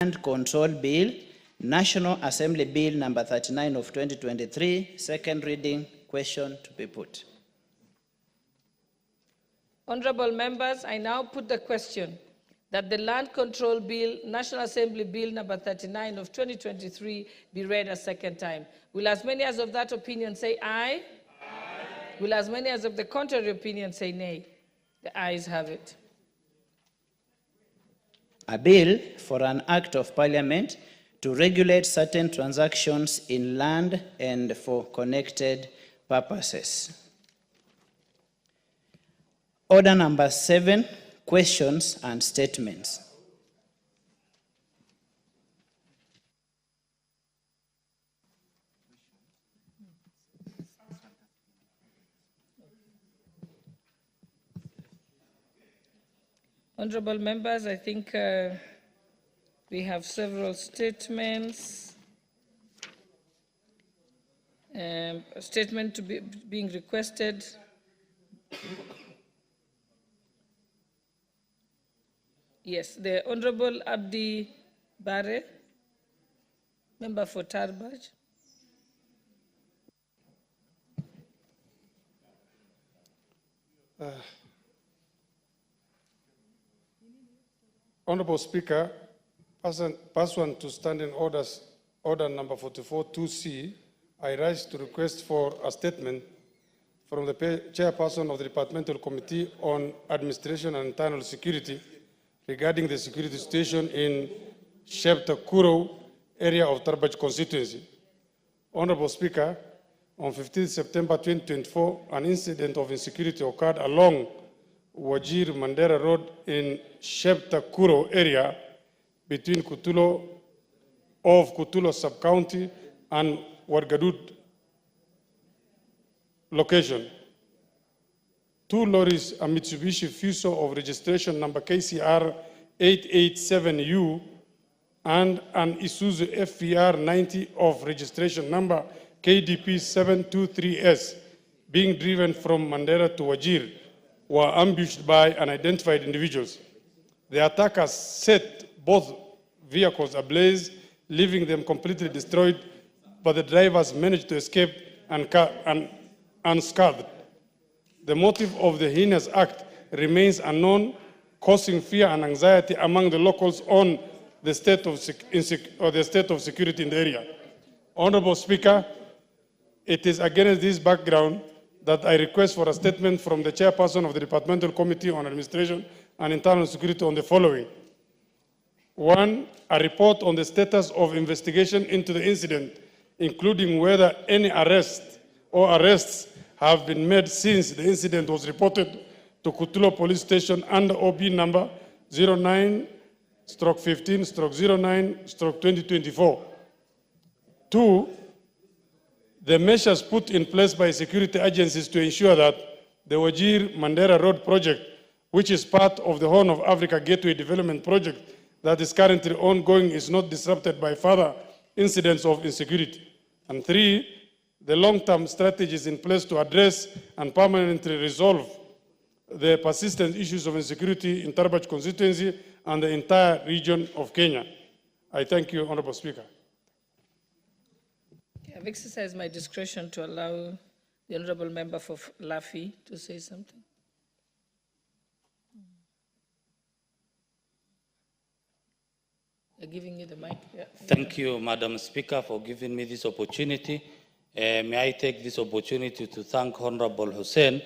Land Control Bill, National Assembly Bill number 39 of 2023, second reading. Question to be put. Honorable members, I now put the question that the Land Control Bill, National Assembly Bill number 39 of 2023 be read a second time. Will as many as of that opinion say aye? Aye. Will as many as of the contrary opinion say nay? The ayes have it. A bill for an act of parliament to regulate certain transactions in land and for connected purposes. Order number 7, questions and statements. Honorable members, I think we have several statements. A statement to be being requested. Yes, the Honorable Abdi Bare, member for Tarbaj. Honorable Speaker, pursuant to standing orders, order number 44-2C, I rise to request for a statement from the chairperson of the Departmental Committee on Administration and Internal Security regarding the security situation in Shebtakuro area of Tarbaj constituency. Honorable Speaker, on 15 September 2024, an incident of insecurity occurred along Wajir Mandera Road in Shebtakuro area between Kutulo sub-county and Wargadud location. 2 lorries, a Mitsubishi Fuso of registration number KCR 887U and an Isuzu FVR 90 of registration number KDP 723S being driven from Mandera to Wajir were ambushed by unidentified individuals. The attackers set both vehicles ablaze, leaving them completely destroyed, but the drivers managed to escape unscathed. The motive of the heinous act remains unknown, causing fear and anxiety among the locals on the state of security in the area. Honorable Speaker, it is against this background that I request for a statement from the chairperson of the Departmental Committee on Administration and Internal Security on the following. 1, a report on the status of investigation into the incident, including whether any arrests have been made since the incident was reported to Kutulo Police Station under OB number 09/15/09/2024. 2, the measures put in place by security agencies to ensure that the Wajir Mandera Road project, which is part of the Horn of Africa Gateway Development Project that is currently ongoing, is not disrupted by further incidents of insecurity. And 3, the long-term strategies in place to address and permanently resolve the persistent issues of insecurity in Tarbaj constituency and the entire region of Kenya. I thank you, Honorable Speaker. I've exercised my discretion to allow the Honorable Member for Lafi to say something. They're giving you the mic. Yeah. Thank you, Madam Speaker, for giving me this opportunity. May I take this opportunity to thank Honorable Hussein,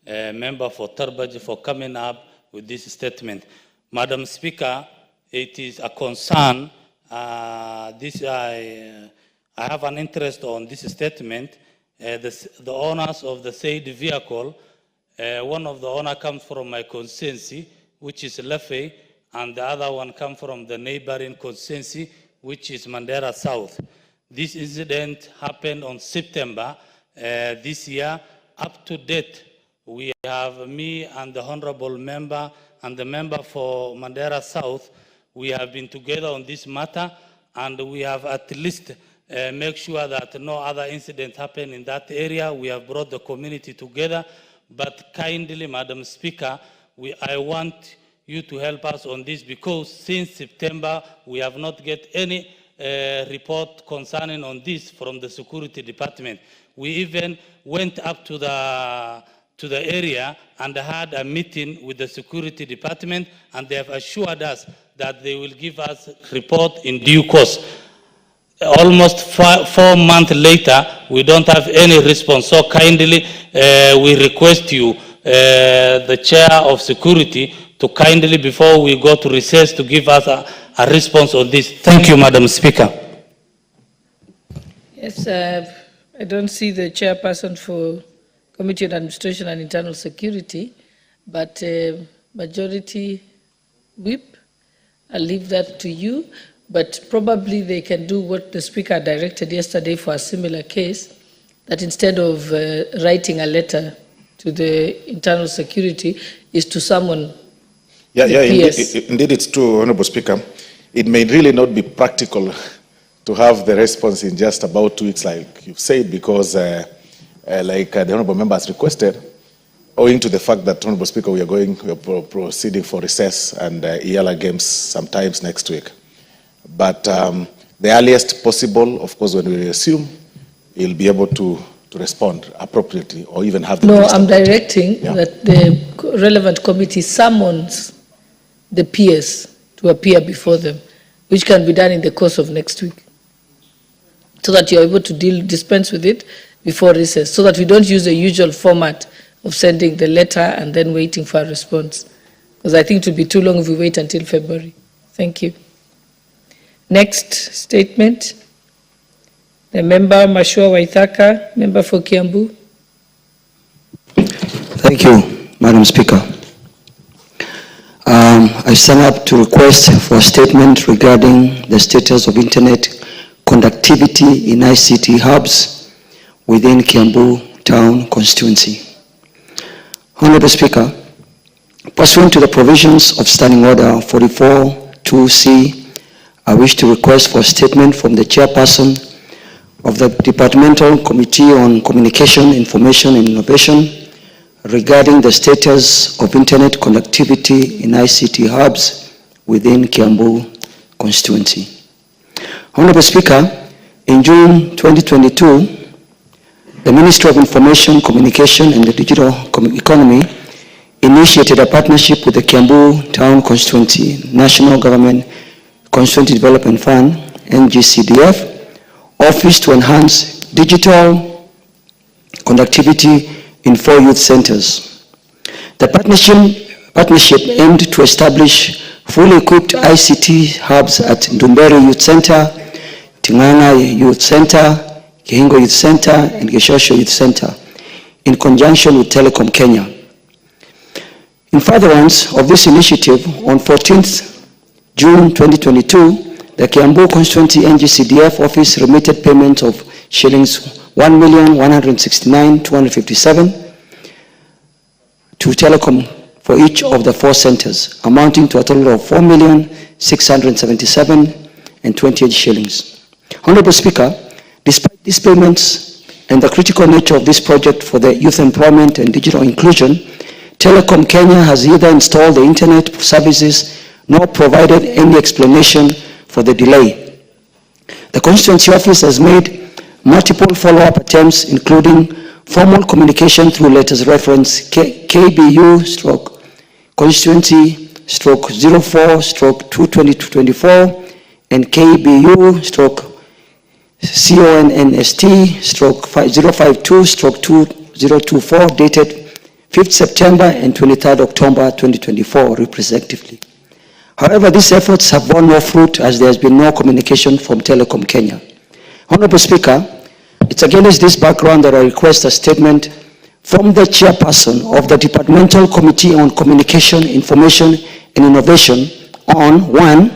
member for Tarbaj, for coming up with this statement. Madam Speaker, it is a concern. I have an interest on this statement. The owners of the said vehicle, one of the owners comes from my constituency, which is Lefe, and the other one comes from the neighboring constituency, which is Mandera South. This incident happened on September this year. Up to date, we have me and the honorable member and the member for Mandera South. We have been together on this matter, and we have at least make sure that no other incident happen in that area. We have brought the community together, but kindly, Madam Speaker, I want you to help us on this, because since September, we have not get any report concerning on this from the security department. We even went up to the area and had a meeting with the security department, and they have assured us that they will give us report in due course. Almost 4 months later, we don't have any response. So kindly, we request you, the chair of security, to kindly, before we go to recess, to give us a response on this. Thank you, Madam Speaker. Yes, I don't see the chairperson for Committee on Administration and Internal Security, but Majority Whip, I'll leave that to you. But probably they can do what the Speaker directed yesterday for a similar case, that instead of writing a letter to the Internal Security, is to summon Indeed it's true, Honorable Speaker. It may really not be practical to have the response in just about 2 weeks, like you've said, because like the Honorable Member has requested, owing to the fact that, Honorable Speaker, we are proceeding for recess and ELA games sometimes next week. But the earliest possible, of course, when we assume, he'll be able to respond appropriately or even have the... No, I'm directing that the relevant committee summons the PS to appear before them, which can be done in the course of next week, so that you're able to dispense with it before recess, so that we don't use the usual format of sending the letter and then waiting for a response. Because I think it will be too long if we wait until February. Thank you. Next statement. The member Mashua Waithaka, member for Kiambu. Thank you, Madam Speaker. I stand up to request for a statement regarding the status of internet conductivity in ICT hubs within Kiambu Town constituency. Honorable Speaker, pursuant to the provisions of Standing Order 44-2C, I wish to request for a statement from the chairperson of the Departmental Committee on Communication, Information and Innovation regarding the status of internet connectivity in ICT hubs within Kiambu constituency. Honorable Speaker, in June 2022, the Ministry of Information, Communication and the Digital Economy initiated a partnership with the Kiambu Town Constituency National Government Constituency Development Fund, NGCDF, Office to enhance digital connectivity in 4 youth centers. The partnership aimed to establish fully equipped ICT hubs at Ndumberi Youth Center, Tinganga Youth Center, Kihingo Youth Center, and Geshosho Youth Center, in conjunction with Telecom Kenya. In furtherance of this initiative, on 14th June 2022, the Kiambu Constituency NGCDF office remitted payments of shillings 1,169,257 to Telecom for each of the 4 centers, amounting to a total of 4,677,028 shillings. Honorable Speaker, despite these payments and the critical nature of this project for the youth employment and digital inclusion, Telecom Kenya has neither installed the internet services nor provided any explanation for the delay. The constituency office has made multiple follow-up attempts, including formal communication through letters reference KBU/constituency/04/22024 and KBU/CONST/052/2024 dated 5th September and 23rd October 2024 respectively. However, these efforts have borne no fruit as there has been no communication from Telecom Kenya. Honorable Speaker, it's against this background that I request a statement from the chairperson of the Departmental Committee on Communication, Information and Innovation on 1.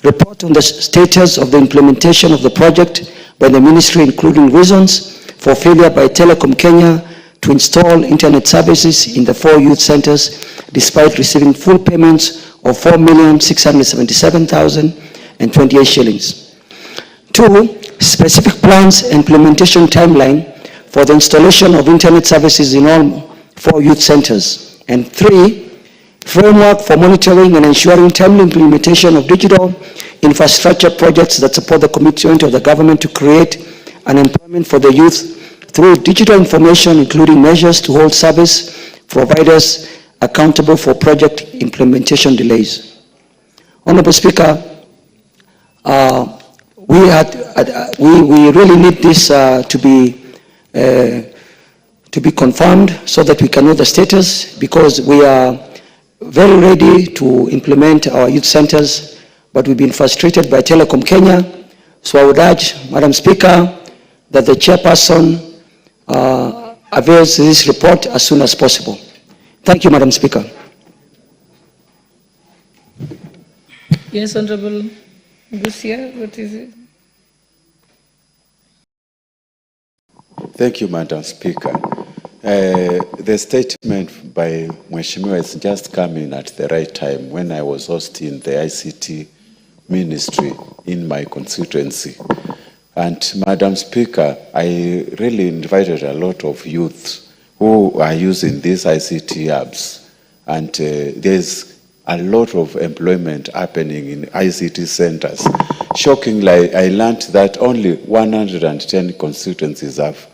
Report on the status of the implementation of the project by the Ministry, including reasons for failure by Telecom Kenya to install internet services in the 4 youth centers despite receiving full payments of 4,677,028 shillings. 2. Specific plans and implementation timeline for the installation of internet services in all 4 youth centers. And 3. framework for monitoring and ensuring timely implementation of digital infrastructure projects that support the commitment of the government to create an employment for the youth through digital information, including measures to hold service providers accountable for project implementation delays. Honorable Speaker, we really need this to be confirmed so that we can know the status, because we are very ready to implement our youth centers, but we've been frustrated by Telecom Kenya. So I would urge, Madam Speaker, that the chairperson avails this report as soon as possible. Thank you, Madam Speaker. Yes, Honorable Busia, what is it? Thank you, Madam Speaker. The statement by Mheshimiwa is just coming at the right time when I was hosting the ICT ministry in my constituency. And Madam Speaker, I really invited a lot of youth who are using these ICT apps. And there's a lot of employment happening in ICT centers. Shockingly, I learned that only 110 constituencies have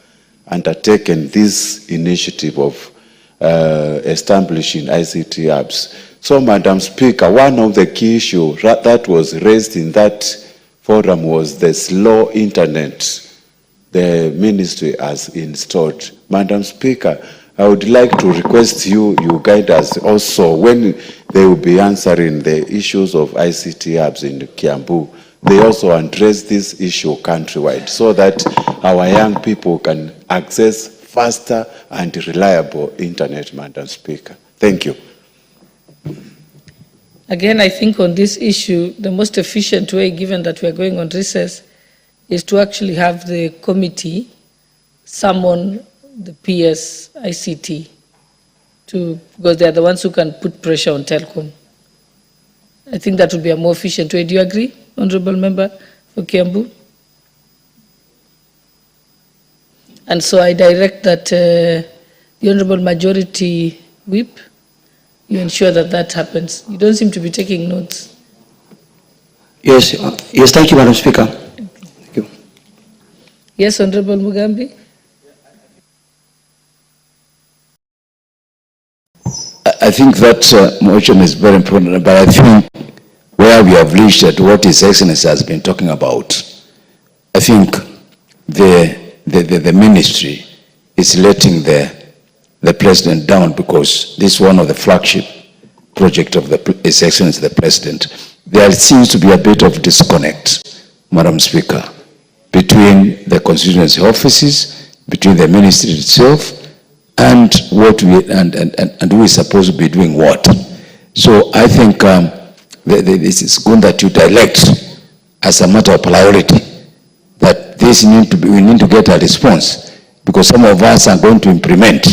undertaken this initiative of establishing ICT apps. So, Madam Speaker, one of the key issues that was raised in that forum was the slow internet the ministry has installed. Madam Speaker, I would like to request you guide us also when they will be answering the issues of ICT apps in Kiambu. They also address this issue countrywide so that our young people can access faster and reliable internet, Madam Speaker. Thank you. Again, I think on this issue, the most efficient way, given that we are going on recess, is to actually have the committee summon the PS ICT because they are the ones who can put pressure on Telcom. I think that would be a more efficient way. Do you agree, Honorable Member for Kiambu? And so I direct that the Honorable Majority Whip, you ensure that that happens. You don't seem to be taking notes. Yes, yes, thank you, Madam Speaker. Thank you. Yes, Honorable Mugambi. I think that motion is very important, but I think where we have reached at what His Excellency has been talking about, I think the ministry is letting the President down, because this is one of the flagship projects of His Excellency the President. There seems to be a bit of disconnect, Madam Speaker, between the constituency offices, between the ministry itself, and what we and who is supposed to be doing what. So I think this is good that you direct as a matter of priority that we need to get a response, because some of us are going to implement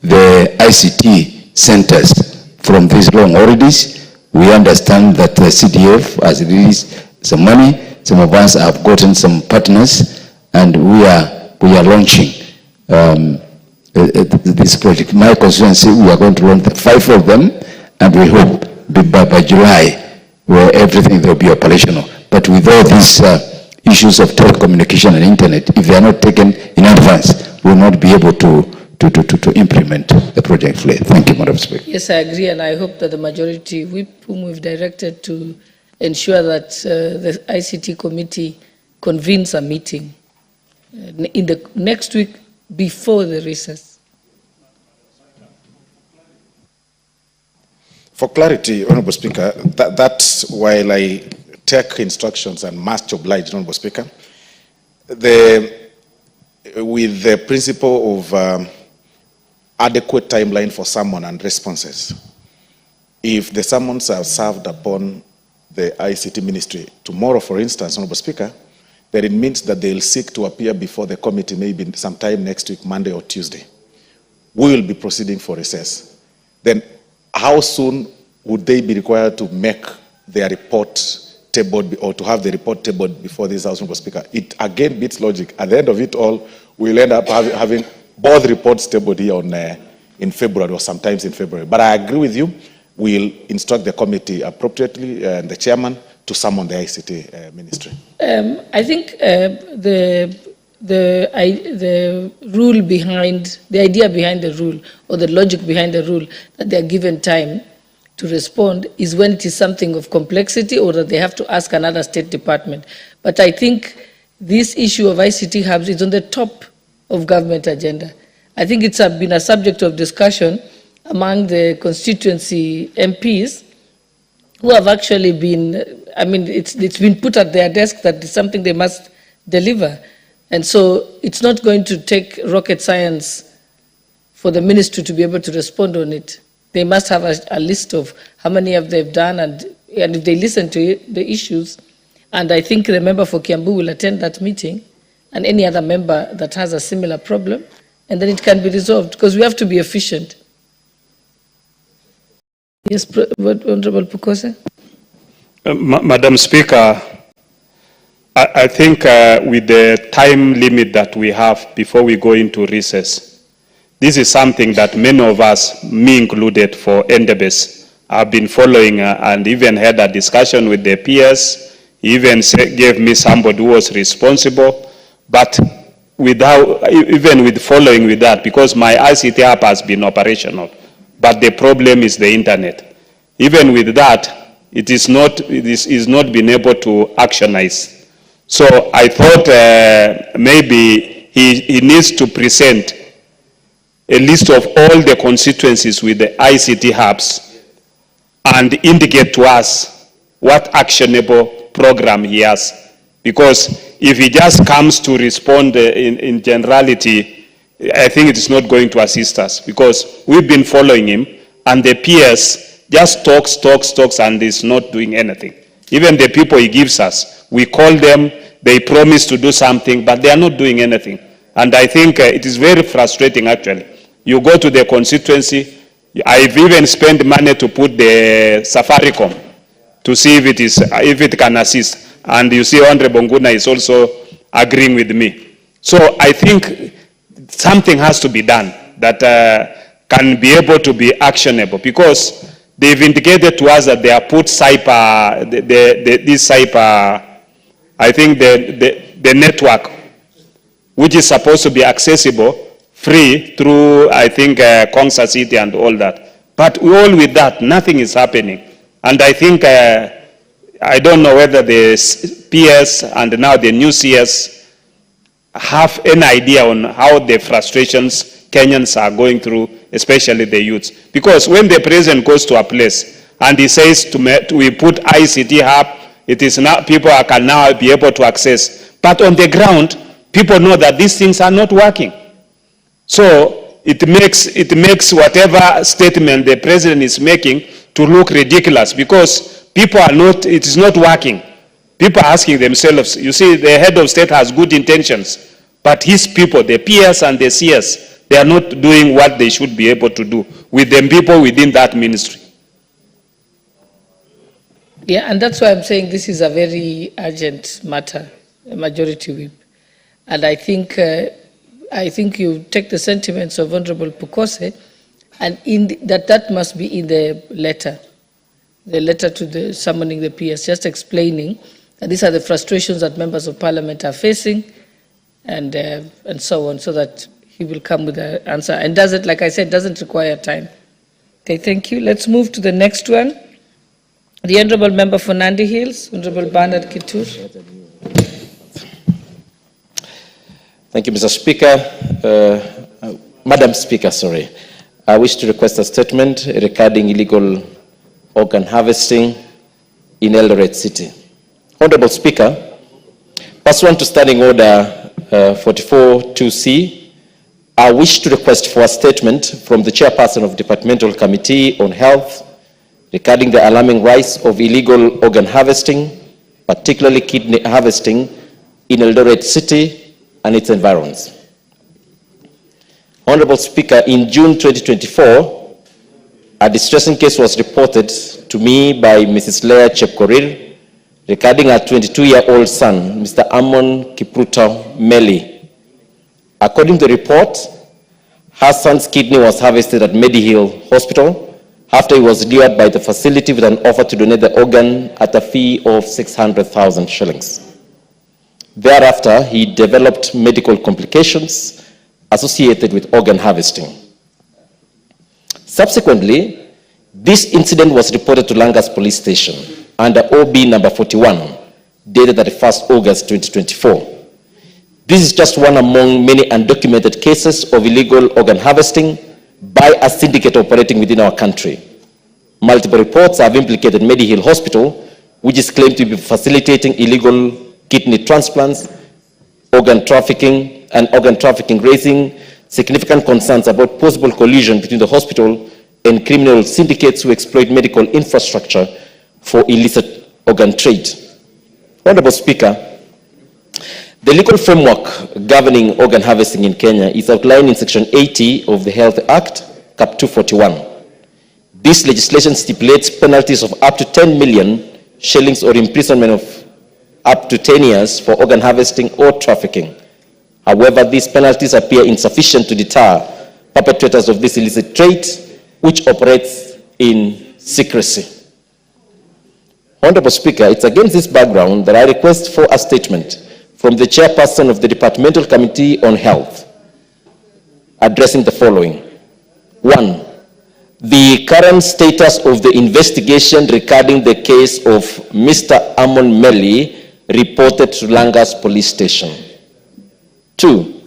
the ICT centers from these long holidays. We understand that the CDF has released some money. Some of us have gotten some partners, and we are launching this project. My constituency, we are going to launch 5 of them, and we hope by July, where everything will be operational. But with all these issues of telecommunication and internet, if they are not taken in advance, we will not be able to implement the project fully. Thank you, Madam Speaker. Yes, I agree, and I hope that the Majority Whip, whom we've directed to ensure that the ICT committee convenes a meeting in the next week before the recess. For clarity, Honorable Speaker, that's while I take instructions and must oblige, Honorable Speaker, with the principle of adequate timeline for summon and responses. If the summons are served upon the ICT ministry tomorrow, for instance, Honorable Speaker, then it means that they'll seek to appear before the committee maybe sometime next week, Monday or Tuesday. We will be proceeding for recess. Then how soon would they be required to make their report tabled, or to have the report tabled before this House, Honorable Speaker? It again beats logic. At the end of it all, we'll end up having both reports tabled here in February, or sometimes in February. But I agree with you. will instruct the committee appropriately and the chairman to summon the ICT ministry. I think the rule behind, the idea behind the rule, or the logic behind the rule, that they are given time to respond is when it is something of complexity or that they have to ask another state department. But I think this issue of ICT hubs is on the top of government agenda. I think it's been a subject of discussion among the constituency MPs who have actually been, I mean, it's been put at their desk that it's something they must deliver. And so it's not going to take rocket science for the ministry to be able to respond on it. They must have a list of how many have they done, and if they listen to it, the issues. And I think the member for Kiambu will attend that meeting, and any other member that has a similar problem, and then it can be resolved, because we have to be efficient. Yes, Honorable Pukose. Madam Speaker, I think with the time limit that we have before we go into recess, this is something that many of us, me included, for NDBS, have been following and even had a discussion with their peers. He even gave me somebody who was responsible. But without, even with following with that, because my ICT app has been operational, but the problem is the internet. Even with that, it is not been able to actionize. So I thought maybe he needs to present a list of all the constituencies with the ICT hubs and indicate to us what actionable program he has. Because if he just comes to respond in generality, I think it is not going to assist us, because we've been following him and the peers just talks and is not doing anything. Even the people he gives us, we call them, they promise to do something, but they are not doing anything. And I think it is very frustrating, actually. You go to the constituency, I've even spent money to put the Safaricom to see if it can assist. And you see Honorable Nguna is also agreeing with me. So I think something has to be done that can be able to be actionable, because they've indicated to us that they have put cyber, this cyber, I think the network, which is supposed to be accessible, free through, I think, Kongsa City and all that. But all with that, nothing is happening. And I think, I don't know whether the PS and now the new CS have an idea on how the frustrations Kenyans are going through, especially the youths. Because when the president goes to a place and he says, we put ICT hub, it is now, people can now be able to access. But on the ground, people know that these things are not working. So it makes whatever statement the president is making to look ridiculous, because people are not, it is not working. People are asking themselves, you see, the head of state has good intentions, but his people, the PS and the CS, they are not doing what they should be able to do with the people within that ministry. Yeah, and that's why I'm saying this is a very urgent matter, a majority whip. And I think you take the sentiments of Honorable Pukose, and that must be in the letter to the summoning the PS, just explaining that these are the frustrations that members of parliament are facing, and so on, so that he will come with an answer. And does it, like I said, doesn't require time. Okay, thank you. Let's move to the next one. The Honorable Member for Nandi Hills, Honorable Bernard Kitur. Thank you, Mr. Speaker. Madam Speaker, sorry. I wish to request a statement regarding illegal organ harvesting in Eldoret City. Honorable Speaker, pursuant to Standing Order 44-2C, I wish to request for a statement from the Chairperson of Departmental Committee on Health regarding the alarming rise of illegal organ harvesting, particularly kidney harvesting, in Eldoret City and its environs. Honorable Speaker, in June 2024, a distressing case was reported to me by Mrs. Leah Chepkorir regarding a 22-year-old son, Mr. Amon Kipruto Meli. According to the report, her son's kidney was harvested at Medihill Hospital. after he was lured by the facility with an offer to donate the organ at a fee of 600,000 shillings. Thereafter, he developed medical complications associated with organ harvesting. Subsequently, this incident was reported to Langas Police Station under OB number 41, dated 31st August 2024. This is just one among many undocumented cases of illegal organ harvesting by a syndicate operating within our country. Multiple reports have implicated Medihill Hospital, which is claimed to be facilitating illegal kidney transplants, organ trafficking, raising significant concerns about possible collusion between the hospital and criminal syndicates who exploit medical infrastructure for illicit organ trade. Honorable Speaker, the legal framework governing organ harvesting in Kenya is outlined in Section 80 of the Health Act, Cap 241. This legislation stipulates penalties of up to 10 million shillings or imprisonment of up to 10 years for organ harvesting or trafficking. However, these penalties appear insufficient to deter perpetrators of this illicit trade, which operates in secrecy. Honorable Speaker, it's against this background that I request for a statement from the chairperson of the Departmental Committee on Health, addressing the following. 1. The current status of the investigation regarding the case of Mr. Amon Meli reported to Langas Police Station. 2.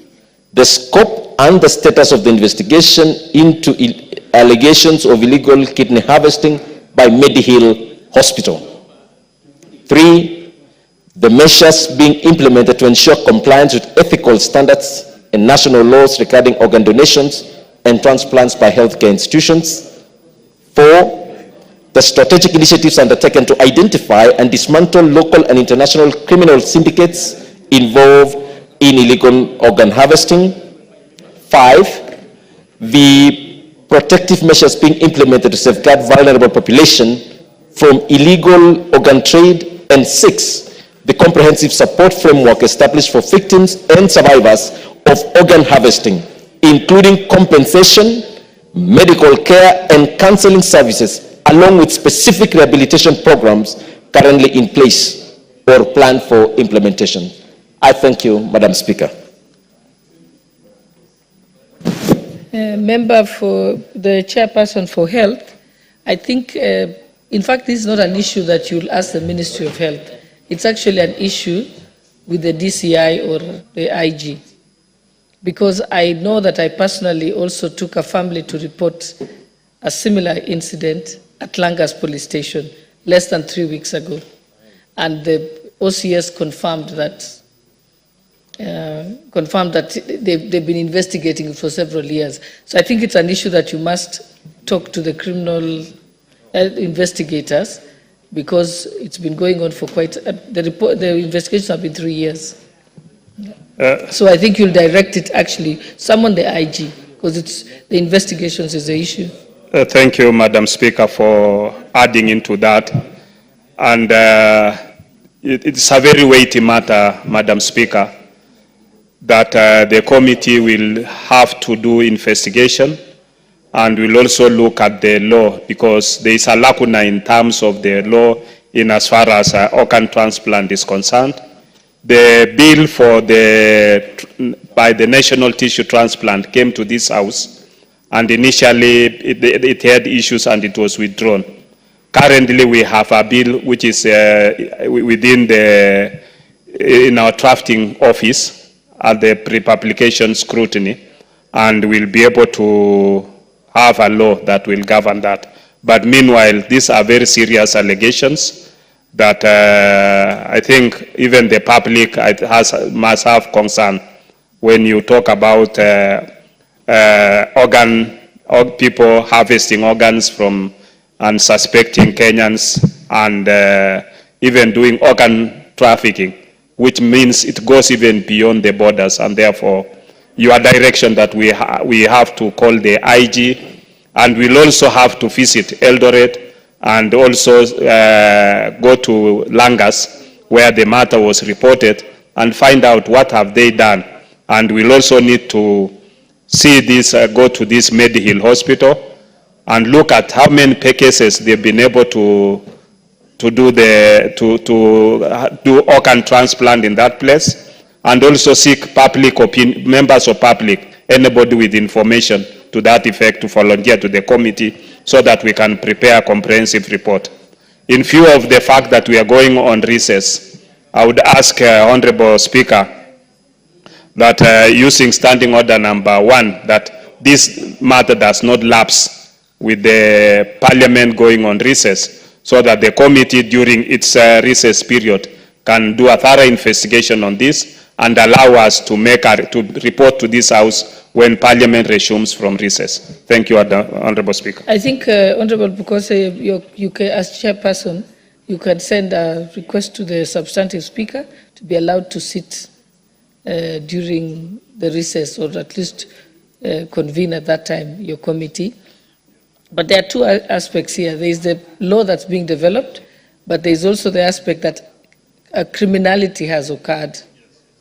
The scope and the status of the investigation into allegations of illegal kidney harvesting by Medihill Hospital. 3. The measures being implemented to ensure compliance with ethical standards and national laws regarding organ donations and transplants by healthcare institutions. 4. The strategic initiatives undertaken to identify and dismantle local and international criminal syndicates involved in illegal organ harvesting. 5. The protective measures being implemented to safeguard vulnerable population from illegal organ trade. And 6. The comprehensive support framework established for victims and survivors of organ harvesting, including compensation, medical care, and counseling services, along with specific rehabilitation programs currently in place or planned for implementation. I thank you, Madam Speaker. Member for the chairperson for health, I think, in fact, this is not an issue that you'll ask the Ministry of Health. It's actually an issue with the DCI or the IG. Because I know that I personally also took a family to report a similar incident at Langas Police Station less than 3 weeks ago. And the OCS confirmed that they've been investigating it for several years. So I think it's an issue that you must talk to the criminal investigators, because it's been going on for quite, the investigations have been 3 years. So I think you'll direct it actually, summon the IG, because the investigations is the issue. Thank you, Madam Speaker, for adding into that. And it's a very weighty matter, Madam Speaker, that the committee will have to do investigation, and we'll also look at the law, because there is a lacuna in terms of the law in as far as organ transplant is concerned. The bill for by the National Tissue Transplant came to this House, and initially it had issues and it was withdrawn. Currently we have a bill which is in our drafting office at the pre-publication scrutiny, and we'll be able to have a law that will govern that. But meanwhile, these are very serious allegations that I think even the public must have concern when you talk about people harvesting organs from unsuspecting Kenyans, and even doing organ trafficking, which means it goes even beyond the borders. And therefore, your direction that we have to call the IG, and we'll also have to visit Eldoret and also go to Langas, where the matter was reported, and find out what have they done. And we'll also need to see this, go to this Medihill Hospital and look at how many cases they've been able to do organ transplant in that place, and also seek public opinion, members of public, anybody with information to that effect to volunteer to the committee so that we can prepare a comprehensive report. In view of the fact that we are going on recess, I would ask Honorable Speaker that using standing order number 1, that this matter does not lapse with the Parliament going on recess, so that the committee during its recess period can do a thorough investigation on this and allow us to report to this House when Parliament resumes from recess. Thank you, Honorable Speaker. I think, Honorable, because you can, as chairperson, you can send a request to the substantive speaker to be allowed to sit during the recess, or at least convene at that time your committee. But there are two aspects here. There is the law that's being developed, but there is also the aspect that criminality has occurred.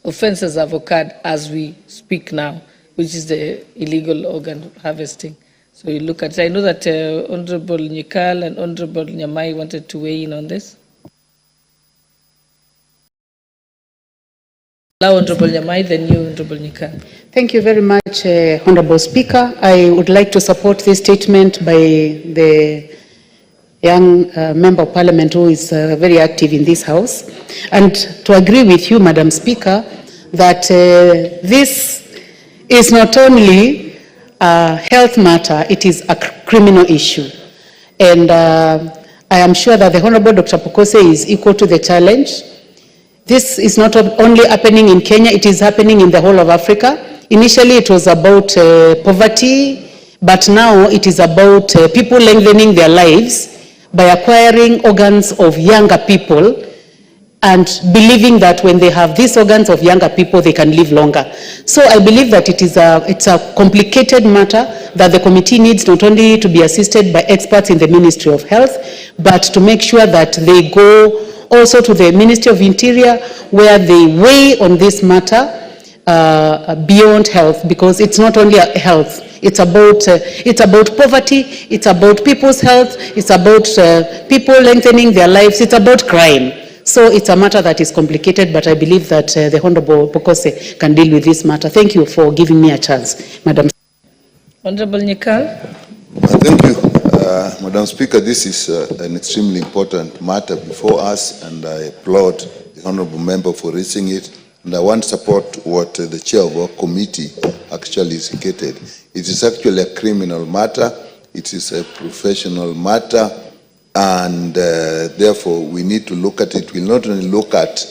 Offenses have occurred as we speak now, which is the illegal organ harvesting. So you look at it. I know that Honorable Nyikal and Honorable Nyamai wanted to weigh in on this. Allow Honorable Nyamai, then you, Honorable Nyikal. Thank you very much, Honorable Speaker. I would like to support this statement by the young Member of Parliament who is very active in this House, and to agree with you, Madam Speaker, that this is not only a health matter, it is a criminal issue. And I am sure that the Honorable Dr. Pokose is equal to the challenge. This is not only happening in Kenya, it is happening in the whole of Africa. Initially, it was about poverty, but now it is about people lengthening their lives by acquiring organs of younger people and believing that when they have these organs of younger people, they can live longer. So I believe that it's a complicated matter that the committee needs not only to be assisted by experts in the Ministry of Health, but to make sure that they go also to the Ministry of Interior, where they weigh on this matter beyond health, because it's not only health. It's about poverty, it's about people's health, it's about people lengthening their lives, it's about crime. So it's a matter that is complicated, but I believe that the Honorable Pokose can deal with this matter. Thank you for giving me a chance, Madam. Honorable Nyikal. Thank you, Madam Speaker. This is an extremely important matter before us, and I applaud the Honorable Member for raising it. And I want to support what the chair of our committee actually indicated. It is actually a criminal matter. It is a professional matter. And therefore, we need to look at it. We'll not only look at